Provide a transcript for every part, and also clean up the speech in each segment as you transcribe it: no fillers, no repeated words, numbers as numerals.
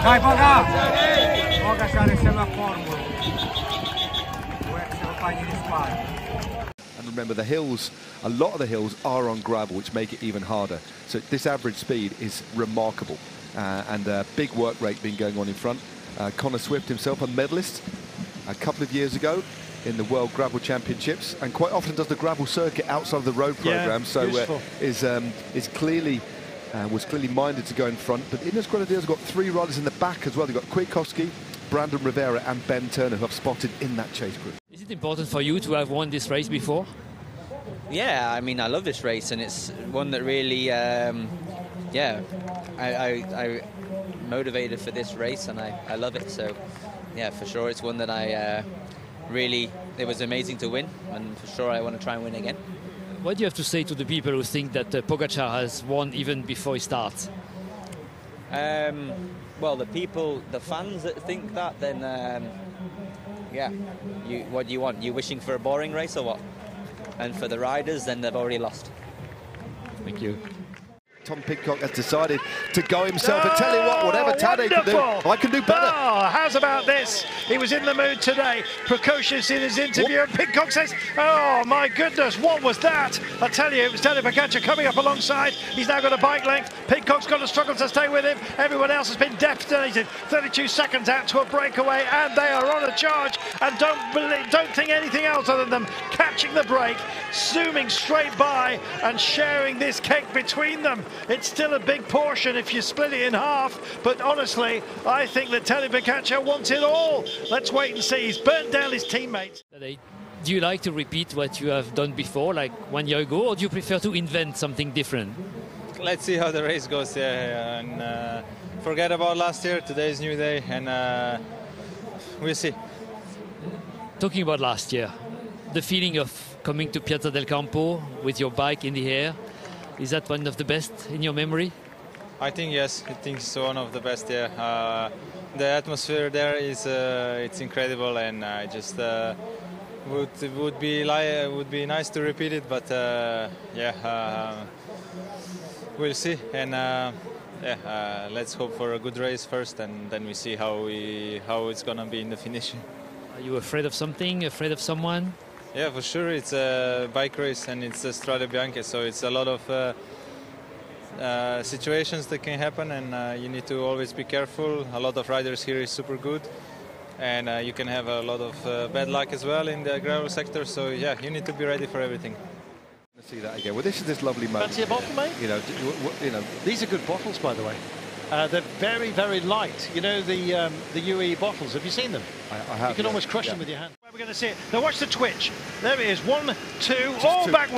Dai Pogacar è sempre a formula. Compagni di squadra. And remember, the hills, a lot of the hills are on gravel, which make it even harder. So this average speed is remarkable, and a big work rate being going on in front. Connor Swift himself, a medalist a couple of years ago in the World Gravel Championships, and quite often does the gravel circuit outside of the road program. Is clearly was clearly minded to go in front. But Ineos Grenadiers got 3 riders in the back as well. They've got Kwiatkowski, Brandon Rivera and Ben Turner, who I've spotted in that chase group. Is it important for you to have won this race before? Yeah, I mean, I love this race, and it's one that really, I motivated for this race, and I love it. So, yeah, for sure, it's one that I really, it was amazing to win, and for sure I want to try and win again. What do you have to say to the people who think that Pogacar has won even before he starts? Well, the fans that think that, then, what do you want? You wishing for a boring race or what? And for the riders, then they've already lost. Thank you. Tom Pidcock has decided to go himself. I tell you what, whatever Tadej can do, I can do better. Oh, how's about this? He was in the mood today, precocious in his interview, and Pidcock says, oh my goodness, what was that? I tell you, it was Tadej Pogacar coming up alongside. He's now got a bike length. Pidcock's got to struggle to stay with him. Everyone else has been detonated. 32 seconds out to a breakaway, and they are on a charge, and don't think anything else other than catching the break, zooming straight by and sharing this cake between them. It's still a big portion if you split it in half, but honestly, I think that Tadej Pogacar wants it all. Let's wait and see. He's burnt down his teammates. Do you like to repeat what you have done before, like 1 year ago, or do you prefer to invent something different? Let's see how the race goes, and forget about last year. Today is a new day, and we'll see. Talking about last year, the feeling of coming to Piazza del Campo with your bike in the air, is that one of the best in your memory? I think yes. I think it's one of the best. Yeah, the atmosphere there is it's incredible, and I just would be nice to repeat it, but we'll see. And let's hope for a good race first, and then we see how it's gonna be in the finish. Are you afraid of something? Afraid of someone? Yeah, for sure. It's a bike race, and it's a Strade Bianche, so it's a lot of situations that can happen, and you need to always be careful. A lot of riders here is super good, and you can have a lot of bad luck as well in the gravel sector. So yeah, you need to be ready for everything. Let's see that again. Well, this is this lovely moment. Fancy a bottle, mate? You know. These are good bottles, by the way. They're very, very light. You know the UE bottles. Have you seen them? I have. You can almost crush them with your hand. We're going to see it. Now watch the twitch. There it is. 1, 2. Oh, back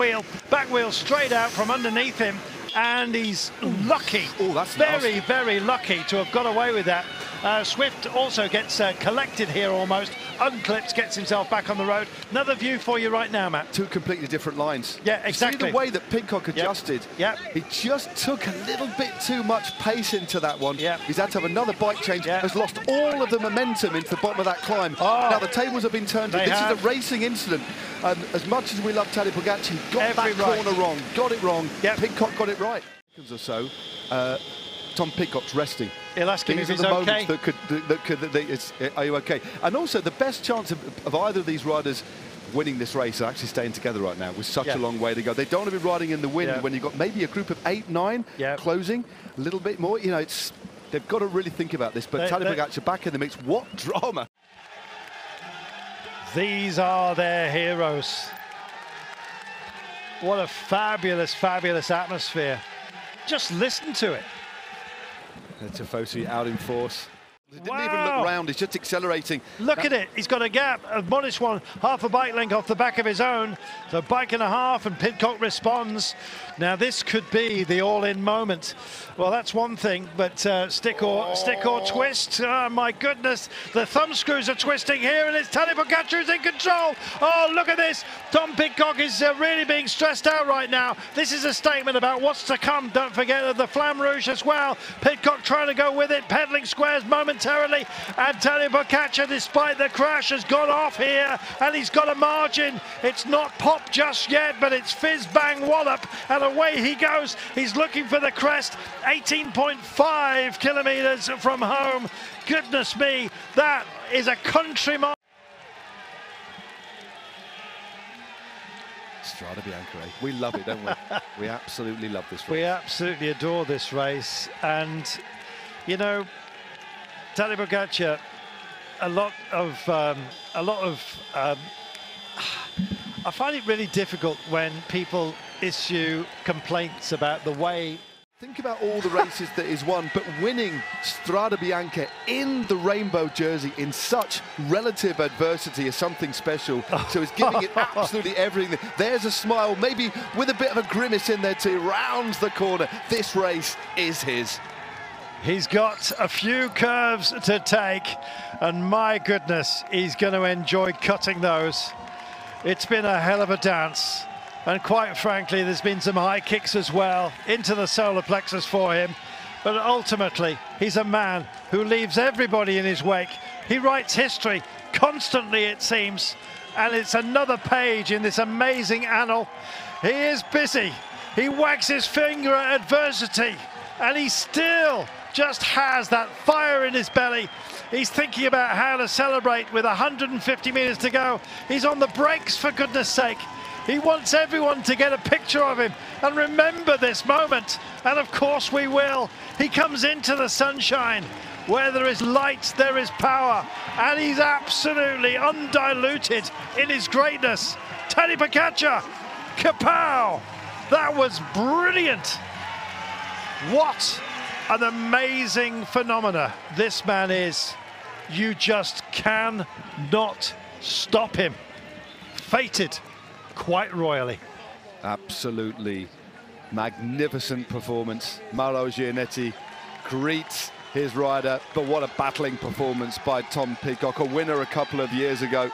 wheel straight out from underneath him, and he's lucky. Oh, that's very, nasty. very lucky to have got away with that. Swift also gets collected here almost, unclips, gets himself back on the road. Another view for you right now, Matt. 2 completely different lines. Yeah, exactly. See the way that Pidcock adjusted? Yep. He just took a little bit too much pace into that one. Yep. He's had to have another bike change. Yep. Has lost all of the momentum into the bottom of that climb. Oh. Now the tables have been turned. This is a racing incident. As much as we love Tadej Pogacar, he got that corner wrong. Got it wrong. Yep. Pidcock got it right. Seconds or so. Tom Pidcock's resting. He'll ask him These if are he's the okay. moments are you okay? And also the best chance of either of these riders winning this race are actually staying together right now with such a long way to go. They don't want to be riding in the wind when you've got maybe a group of 8, 9 closing a little bit more. You know, they've got to really think about this. But Tadej Pogacar back in the mix. What drama! These are their heroes. What a fabulous, fabulous atmosphere. Just listen to it. Tifosi out in force. He didn't even look round, he's just accelerating. Look at it, he's got a gap, a modest one, half a bike length off the back of his own. So bike and a half, and Pidcock responds. Now this could be the all-in moment. Well, that's one thing, but stick or twist. Oh my goodness, the thumb screws are twisting here, and it's Tadej Pogacar who's in control. Oh, look at this. Tom Pidcock is really being stressed out right now. This is a statement about what's to come. Don't forget the Flamme Rouge as well. Pidcock trying to go with it, pedaling squares momentarily. momentarily, and Tadej Pogacar, despite the crash, has gone off here, and he's got a margin. It's not popped just yet, but it's fizz bang wallop, and away he goes. He's looking for the crest, 18.5 kilometers from home. Goodness me, that is a country mile. Strade Bianche, eh? We love it, don't we? We absolutely love this race. We absolutely adore this race, and you know, Tadej Pogacar, I find it really difficult when people issue complaints about the way. Think about all the races that he's won, but winning Strade Bianche in the rainbow jersey in such relative adversity is something special. So he's giving it absolutely everything. There's a smile, maybe with a bit of a grimace in there too. Rounds the corner. This race is his. He's got a few curves to take, and my goodness, he's going to enjoy cutting those. It's been a hell of a dance. And quite frankly, there's been some high kicks as well into the solar plexus for him. But ultimately, he's a man who leaves everybody in his wake. He writes history constantly, it seems. And it's another page in this amazing annal. He is busy. He wags his finger at adversity. And he still just has that fire in his belly. He's thinking about how to celebrate with 150 meters to go. He's on the brakes, for goodness sake. He wants everyone to get a picture of him and remember this moment. And of course we will. He comes into the sunshine. Where there is light, there is power. And he's absolutely undiluted in his greatness. Tadej Pogacar, kapow! That was brilliant. What an amazing phenomena this man is. You just cannot stop him. Fated quite royally. Absolutely magnificent performance. Mauro Gianetti greets his rider, but what a battling performance by Tom Pidcock, a winner a couple of years ago.